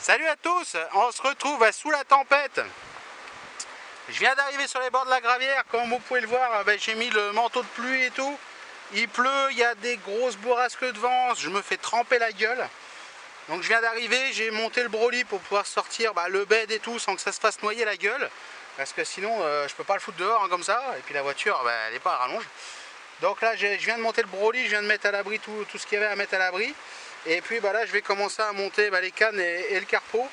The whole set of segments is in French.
Salut à tous, on se retrouve sous la tempête. Je viens d'arriver sur les bords de la Gravière, comme vous pouvez le voir, j'ai mis le manteau de pluie et tout. Il pleut, il y a des grosses bourrasques de vent, je me fais tremper la gueule. Donc je viens d'arriver, j'ai monté le broli pour pouvoir sortir le bed et tout sans que ça se fasse noyer la gueule. Parce que sinon je peux pas le foutre dehors comme ça, et puis la voiture elle n'est pas à rallonge. Donc là je viens de monter le broli, je viens de mettre à l'abri tout ce qu'il y avait à mettre à l'abri. Et puis là je vais commencer à monter les cannes et le carpeau.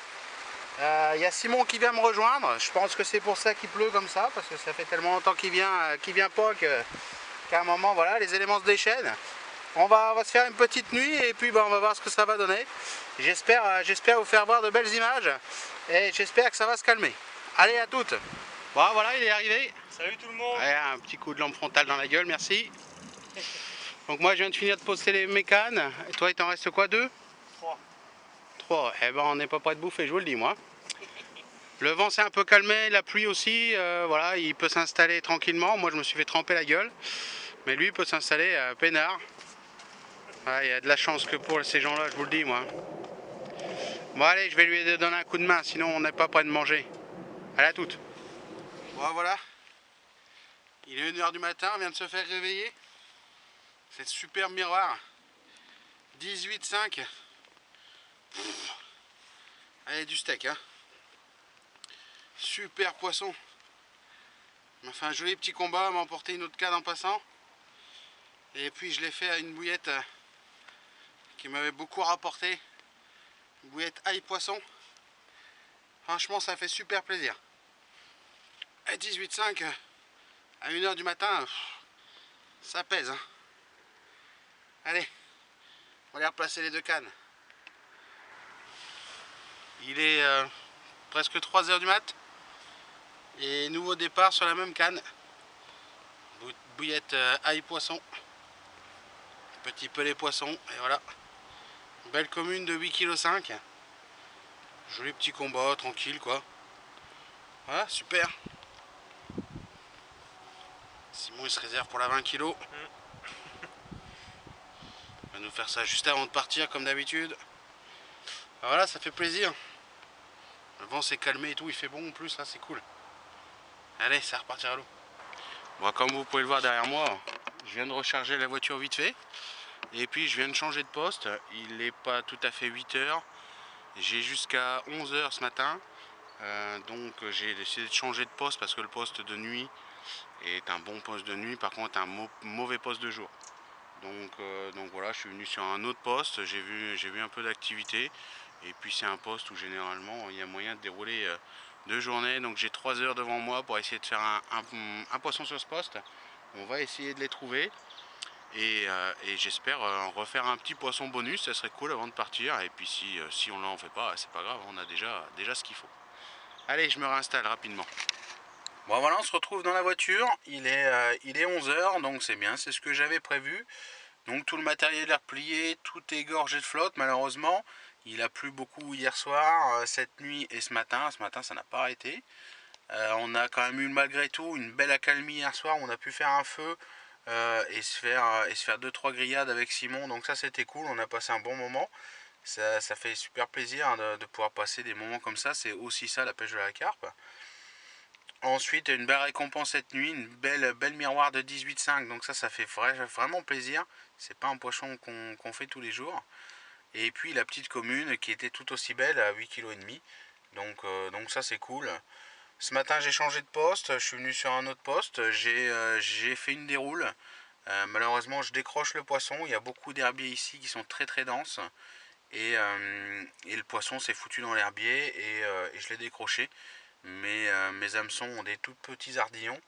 Il y a Simon qui vient me rejoindre, je pense que c'est pour ça qu'il pleut comme ça, parce que ça fait tellement longtemps qu'il vient pas qu'à un moment voilà, les éléments se déchaînent. On va se faire une petite nuit et puis on va voir ce que ça va donner. J'espère vous faire voir de belles images et j'espère que ça va se calmer. Allez, à toutes. Bon voilà, il est arrivé. Salut tout le monde. Ouais, un petit coup de lampe frontale dans la gueule, merci. Donc moi je viens de finir de poster les mécanes. Et toi il t'en reste quoi, 2? 3. Eh ben on n'est pas prêt de bouffer, je vous le dis moi. Le vent s'est un peu calmé, la pluie aussi, voilà, il peut s'installer tranquillement. Moi je me suis fait tremper la gueule. Mais lui il peut s'installer peinard. Il y a de la chance que pour ces gens-là, je vous le dis moi. Bon allez, je vais lui donner un coup de main, sinon on n'est pas prêt de manger. Allez, à toutes. Bon voilà. Il est 1h du matin, on vient de se faire réveiller. C'est super miroir. 18,5. Allez, du steak, hein. Super poisson. Il m'a fait un joli petit combat, m'a emporté une autre canne en passant. Et puis je l'ai fait à une bouillette qui m'avait beaucoup rapporté. Une bouillette ail poisson. Franchement, ça fait super plaisir. À 18,5, à 1h du matin, ça pèse, hein. Allez, on va aller replacer les 2 cannes. Il est presque 3h du mat. Et nouveau départ sur la même canne. Bouillette ail poisson. Petit pelé poisson. Et voilà. Belle commune de 8,5 kg. Joli petit combat, tranquille quoi. Voilà, super. Simon il se réserve pour la 20 kg. Il va nous faire ça juste avant de partir comme d'habitude. Voilà, ça fait plaisir. Le vent s'est calmé et tout, il fait bon en plus, là c'est cool. Allez, ça repartira à l'eau. Bon, comme vous pouvez le voir derrière moi, je viens de recharger la voiture vite fait. Et puis je viens de changer de poste. Il n'est pas tout à fait 8h. J'ai jusqu'à 11h ce matin. Donc j'ai décidé de changer de poste parce que le poste de nuit est un bon poste de nuit, par contre un mauvais poste de jour. Donc voilà, je suis venu sur un autre poste, j'ai vu un peu d'activité. Et puis c'est un poste où généralement il y a moyen de dérouler 2 journées. Donc j'ai 3 heures devant moi pour essayer de faire un poisson sur ce poste. On va essayer de les trouver. Et j'espère refaire un petit poisson bonus, ça serait cool avant de partir. Et puis si on n'en fait pas, c'est pas grave, on a déjà ce qu'il faut. Allez, je me réinstalle rapidement. Bon voilà, on se retrouve dans la voiture, il est 11h, donc c'est bien, c'est ce que j'avais prévu. Donc tout le matériel est replié, tout est gorgé de flotte malheureusement. Il a plu beaucoup hier soir, cette nuit et ce matin ça n'a pas arrêté. On a quand même eu malgré tout une belle accalmie hier soir, on a pu faire un feu et se faire 2-3 grillades avec Simon, donc ça c'était cool, on a passé un bon moment. Ça fait super plaisir de pouvoir passer des moments comme ça, c'est aussi ça la pêche de la carpe. Ensuite une belle récompense cette nuit, une belle miroir de 18,5, donc ça fait vraiment plaisir. C'est pas un poisson qu'on fait tous les jours. Et puis la petite commune qui était tout aussi belle à 8,5 kg. Donc ça c'est cool. Ce matin j'ai changé de poste, je suis venu sur un autre poste, j'ai fait une déroule. Malheureusement je décroche le poisson, il y a beaucoup d'herbiers ici qui sont très denses. Et le poisson s'est foutu dans l'herbier et je l'ai décroché. Mes hameçons ont des tout petits ardillons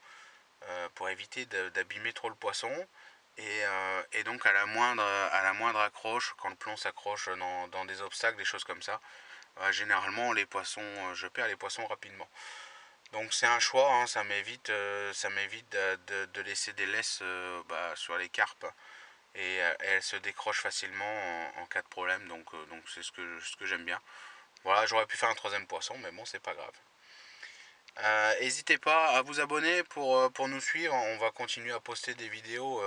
pour éviter d'abîmer trop le poisson. Et donc à la moindre accroche, quand le plomb s'accroche dans des obstacles, des choses comme ça, généralement les poissons, je perds les poissons rapidement. Donc c'est un choix, hein, ça m'évite de laisser des laisses sur les carpes. Et elles se décrochent facilement en cas de problème, donc c'est ce que j'aime bien. Voilà, j'aurais pu faire un 3e poisson, mais bon, c'est pas grave. N'hésitez pas à vous abonner pour nous suivre. On va continuer à poster des vidéos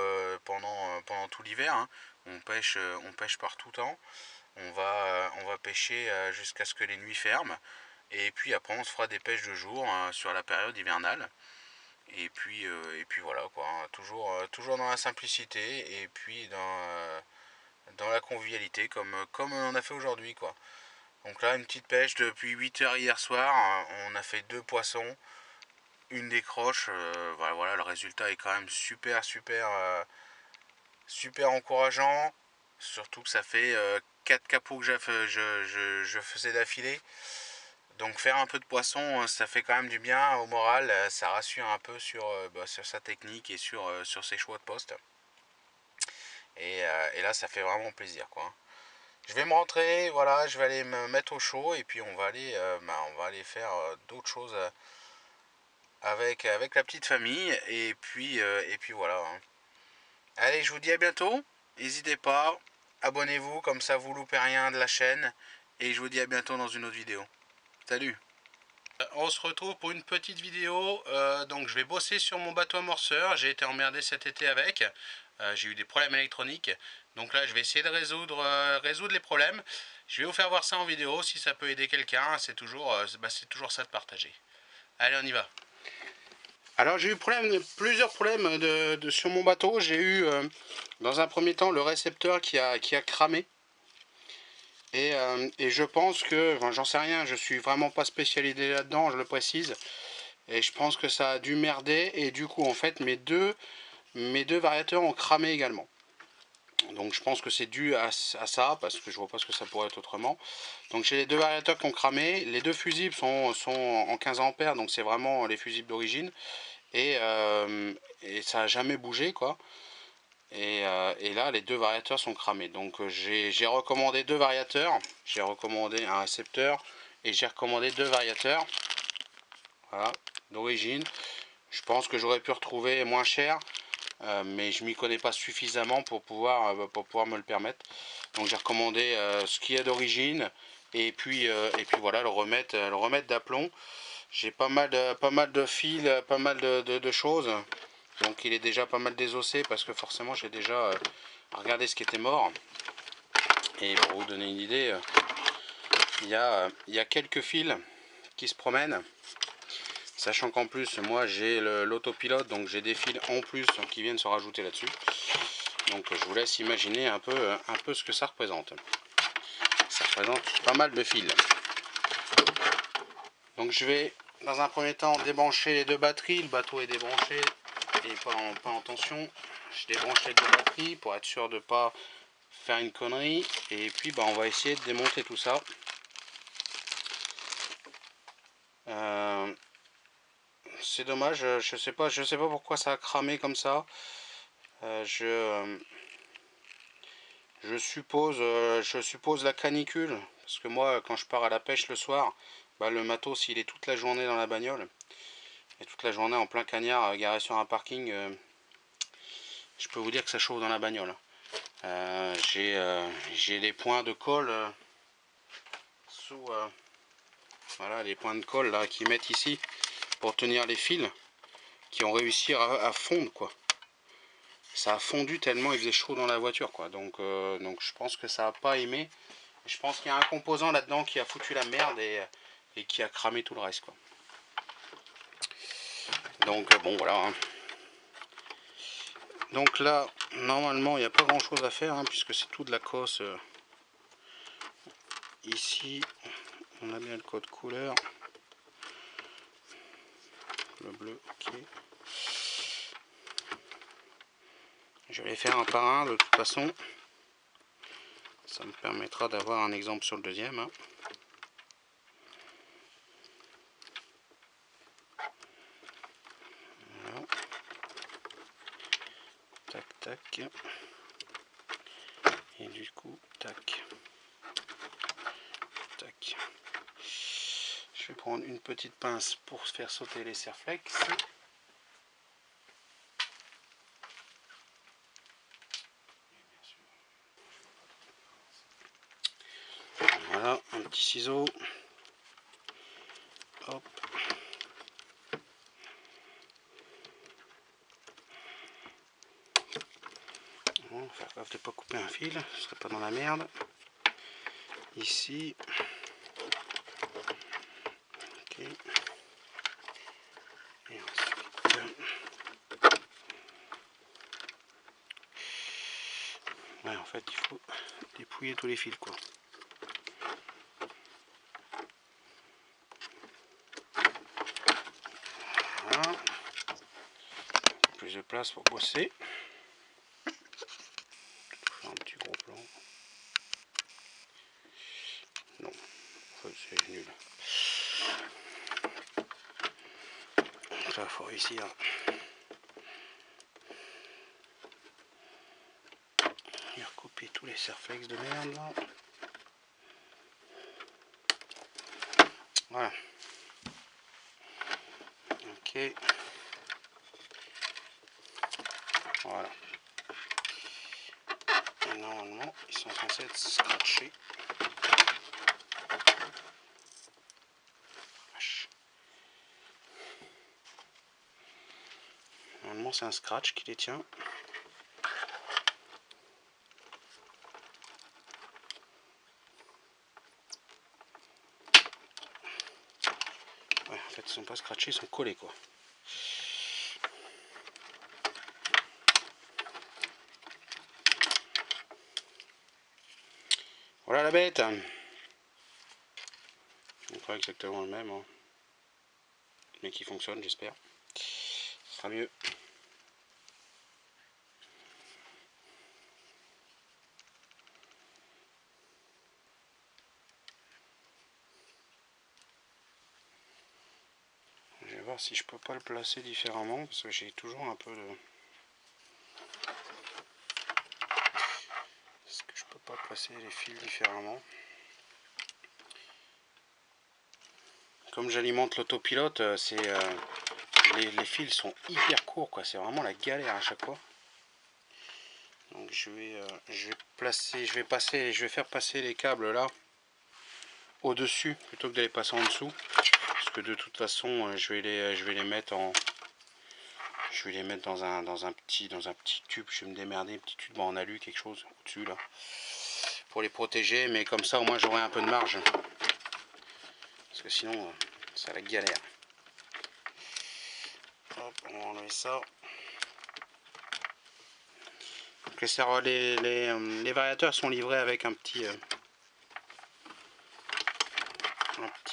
pendant tout l'hiver, hein. On pêche par tout temps. On va pêcher jusqu'à ce que les nuits ferment. Et puis après on se fera des pêches de jour sur la période hivernale. Et puis voilà quoi, hein. Toujours dans la simplicité et puis dans la convivialité comme on a fait aujourd'hui quoi. Donc là une petite pêche depuis 8 heures hier soir, on a fait 2 poissons, une décroche, voilà, le résultat est quand même super encourageant, surtout que ça fait 4 capots que je faisais d'affilée. Donc faire un peu de poisson, ça fait quand même du bien au moral, ça rassure un peu sur sa technique et sur ses choix de poste. Et là ça fait vraiment plaisir quoi. Je vais me rentrer, voilà, je vais aller me mettre au chaud et puis on va aller faire d'autres choses avec la petite famille et puis voilà, hein. Allez, je vous dis à bientôt, n'hésitez pas, abonnez-vous comme ça vous loupez rien de la chaîne et je vous dis à bientôt dans une autre vidéo. Salut! On se retrouve pour une petite vidéo, donc je vais bosser sur mon bateau amorceur, j'ai été emmerdé cet été avec, j'ai eu des problèmes électroniques, donc là je vais essayer de résoudre les problèmes. Je vais vous faire voir ça en vidéo, si ça peut aider quelqu'un, c'est toujours ça de partager. Allez, on y va. Alors j'ai eu plusieurs problèmes sur mon bateau. J'ai eu dans un premier temps le récepteur qui a cramé. Et je pense que, enfin, j'en sais rien, je suis vraiment pas spécialisé là-dedans, je le précise. Et je pense que ça a dû merder et du coup en fait mes deux variateurs ont cramé également. Donc je pense que c'est dû à ça, parce que je vois pas ce que ça pourrait être autrement. Donc j'ai les deux variateurs qui ont cramé, les deux fusibles sont en 15 ampères, donc c'est vraiment les fusibles d'origine. Et ça n'a jamais bougé quoi. Et là les deux variateurs sont cramés. Donc j'ai recommandé deux variateurs, j'ai recommandé un récepteur et j'ai recommandé deux variateurs. Voilà, d'origine. Je pense que j'aurais pu retrouver moins cher, mais je m'y connais pas suffisamment pour pouvoir me le permettre. Donc j'ai recommandé ce qui est d'origine et puis voilà, le remettre d'aplomb. J'ai pas mal de fils, pas mal de choses. Donc il est déjà pas mal désossé parce que forcément j'ai déjà regardé ce qui était mort. Et pour vous donner une idée, il y a quelques fils qui se promènent. Sachant qu'en plus moi j'ai l'autopilote, donc j'ai des fils en plus qui viennent se rajouter là-dessus. Donc je vous laisse imaginer un peu ce que ça représente. Ça représente pas mal de fils. Donc je vais dans un premier temps débrancher les deux batteries. Le bateau est débranché et pas en tension. Je débranche les deux batteries pour être sûr de ne pas faire une connerie. Et puis on va essayer de démonter tout ça. C'est dommage, je sais pas pourquoi ça a cramé comme ça. Je suppose la canicule, parce que moi quand je pars à la pêche le soir, le matos il est toute la journée dans la bagnole, et toute la journée en plein cagnard garé sur un parking, je peux vous dire que ça chauffe dans la bagnole. J'ai les points de colle sous, voilà, les points de colle là qu'ils mettent ici pour tenir les fils, qui ont réussi à fondre quoi. Ça a fondu tellement il faisait chaud dans la voiture quoi. Donc je pense que ça n'a pas aimé. Je pense qu'il y a un composant là-dedans qui a foutu la merde et qui a cramé tout le reste quoi. Donc bon voilà, hein. Donc là normalement il n'y a pas grand chose à faire, hein, puisque c'est tout de la cosse. Ici on a bien le code couleur, le bleu, ok. Je vais les faire un par un de toute façon, ça me permettra d'avoir un exemple sur le deuxième, hein. Voilà. Tac tac, et du coup tac tac. Je vais prendre une petite pince pour faire sauter les serflex. Voilà, un petit ciseau. Hop. Bon, faire gaffe de ne pas couper un fil, je ne serais pas dans la merde. ici. Ok. Et ensuite, ouais, en fait, il faut dépouiller tous les fils, quoi. Voilà. Plus de place pour bosser. Faire un petit gros plan. Non, en fait, c'est nul. Ça, faut réussir. Et recouper tous les serflex de merde là. Voilà. Ok. Voilà. Et normalement, ils sont censés être scratchés. Normalement, c'est un scratch qui les tient. Ouais, en fait, ils sont pas scratchés, ils sont collés, quoi. Voilà la bête. Donc pas exactement le même, hein. Mais qui fonctionne, j'espère. Ce sera mieux. Je vais voir si je peux pas le placer différemment, parce que j'ai toujours un peu de... Est-ce que je peux pas placer les fils différemment? Comme j'alimente l'autopilote, les fils sont hyper courts, quoi. C'est vraiment la galère à chaque fois. Donc je vais faire passer les câbles là au-dessus plutôt que de les passer en dessous, parce que de toute façon je vais les mettre dans un petit tube. Je vais me démerder, un petit tube en alu, quelque chose au-dessus là, pour les protéger, mais comme ça au moins j'aurai un peu de marge, parce que sinon c'est la galère. Hop, on va enlever ça. Donc les variateurs sont livrés avec un petit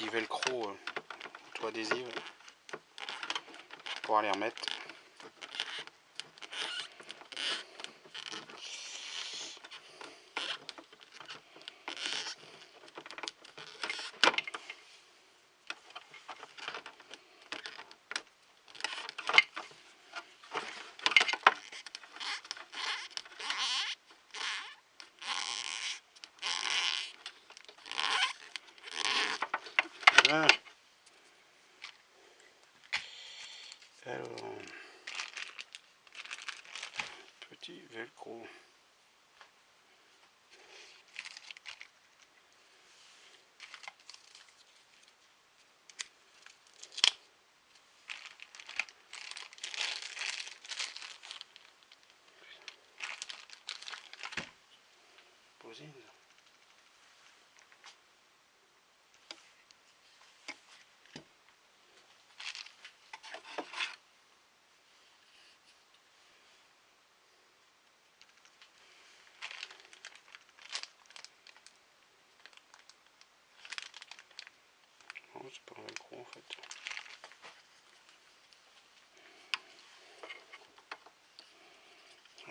velcro auto-adhésif pour pouvoir les remettre. Voilà. Alors, petit velcro. Posine. Non, c'est pas un velcro en fait.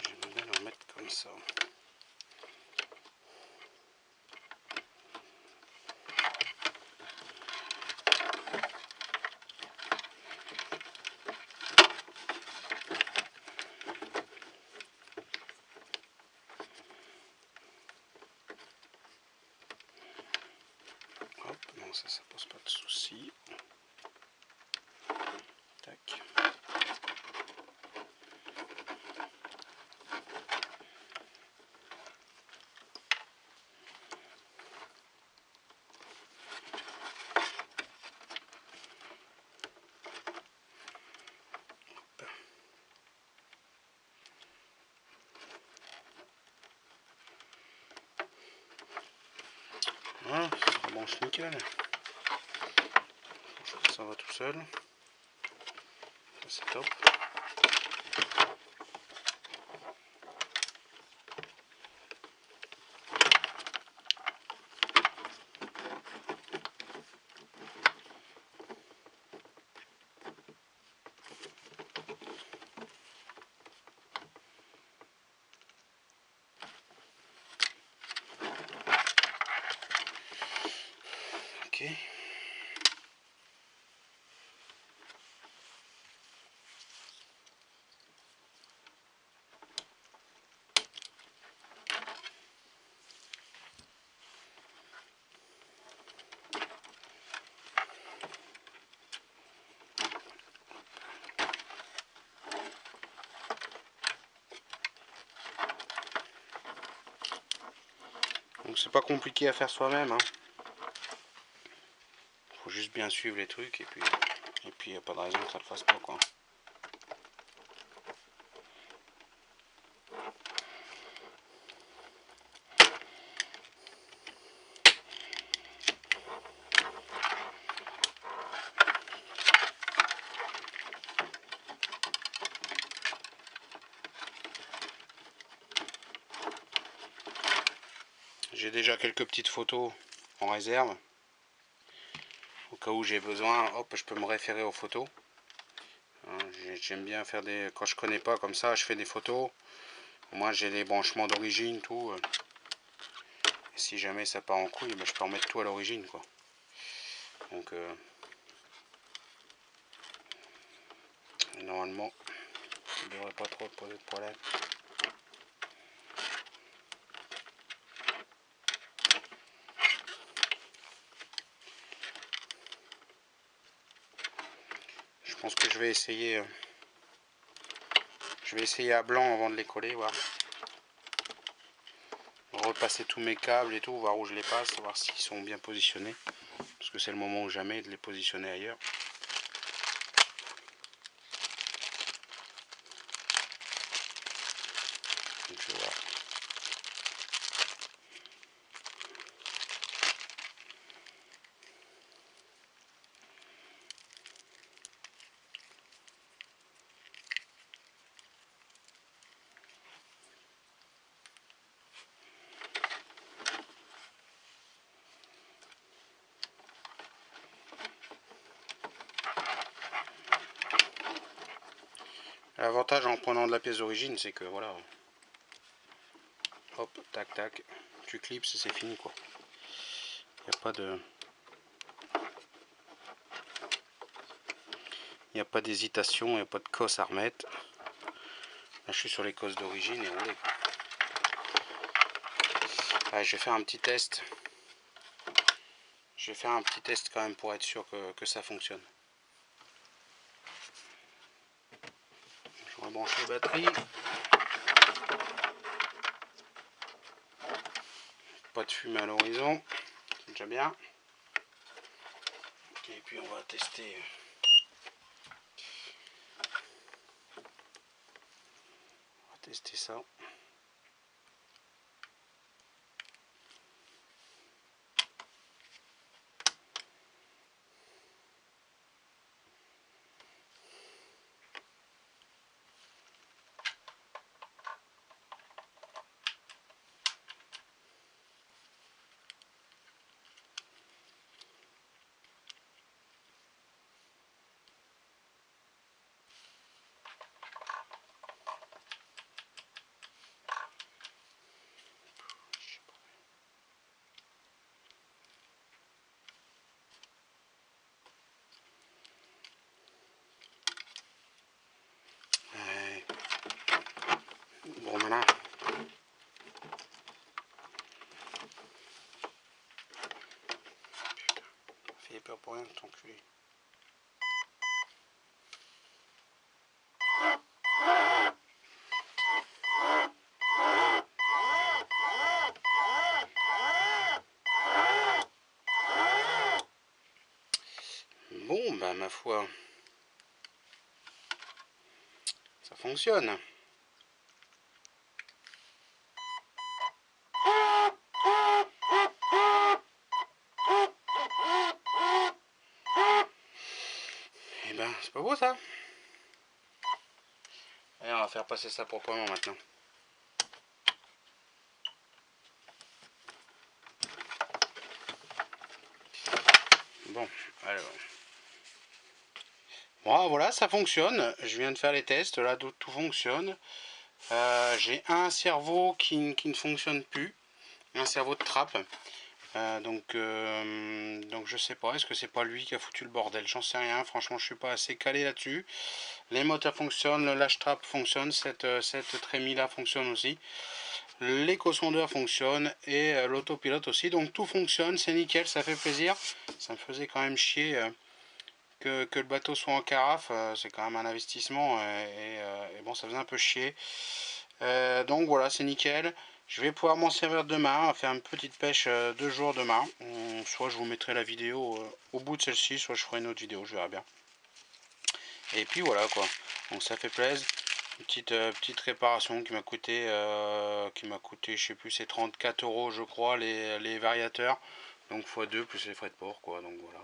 J'aimerais bien le remettre comme ça. Hop, non, ça pose pas de soucis. Tac. marche nickel. Ça va tout seul. C'est top. Ok. Donc c'est pas compliqué à faire soi-même, hein. Faut juste bien suivre les trucs et puis y a pas de raison que ça le fasse pas, quoi. J'ai déjà quelques petites photos en réserve. Au cas où j'ai besoin, hop, je peux me référer aux photos. J'aime bien faire des... Quand je connais pas comme ça, je fais des photos. Moi j'ai les branchements d'origine, tout. Et si jamais ça part en couille, ben, je peux remettre tout à l'origine, quoi. Donc normalement, ça ne devrait pas trop poser de problème. Je pense que je vais essayer à blanc avant de les coller, voir. Repasser tous mes câbles et tout, voir où je les passe, voir s'ils sont bien positionnés. Parce que c'est le moment ou jamais de les positionner ailleurs. Donc je vais voir. L'avantage en prenant de la pièce d'origine, c'est que voilà, hop, tac tac, tu clipses et c'est fini, quoi. Il n'y a pas d'hésitation, il n'y a pas de cosse à remettre. Là, je suis sur les cosses d'origine et roulé. Allez, je vais faire un petit test. Je vais faire un petit test quand même pour être sûr que ça fonctionne. Je rebranche les batteries. Pas de fumée à l'horizon, c'est déjà bien. Et puis on va tester. On va tester ça. Bon malin. Fais peur pour rien, ton cul. Bon bah ma foi, ça fonctionne. ben, c'est pas beau ça. Allez, on va faire passer ça proprement maintenant. Bon, alors. Bon, voilà, ça fonctionne. Je viens de faire les tests, là tout fonctionne. J'ai un cerveau qui ne fonctionne plus, un cerveau de trappe. Donc je sais pas, est-ce que c'est pas lui qui a foutu le bordel? J'en sais rien, franchement je suis pas assez calé là-dessus. Les moteurs fonctionnent, le lâche-trappe fonctionne, cette trémie là fonctionne aussi. L'éco-sondeur fonctionne et l'autopilote aussi, donc tout fonctionne, c'est nickel, ça fait plaisir. Ça me faisait quand même chier que le bateau soit en carafe, c'est quand même un investissement et bon, ça faisait un peu chier. Donc voilà, c'est nickel. Je vais pouvoir m'en servir demain, on va faire une petite pêche 2 jours demain. Soit je vous mettrai la vidéo au bout de celle-ci, soit je ferai une autre vidéo, je verrai bien. Et puis voilà quoi, donc ça fait plaisir. Une petite réparation qui m'a coûté, je sais plus, c'est 34 € je crois, les variateurs. Donc x2 plus les frais de port quoi, donc voilà.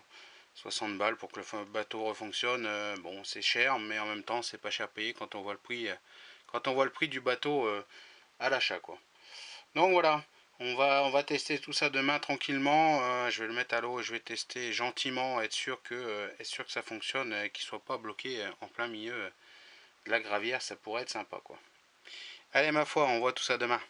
60 balles pour que le bateau refonctionne, bon c'est cher, mais en même temps c'est pas cher payé quand on voit le prix du bateau à l'achat quoi. Donc voilà, on va tester tout ça demain tranquillement. Je vais le mettre à l'eau et je vais tester gentiment, être sûr que ça fonctionne et qu'il soit pas bloqué en plein milieu de la gravière, ça pourrait être sympa quoi. Allez ma foi, on voit tout ça demain.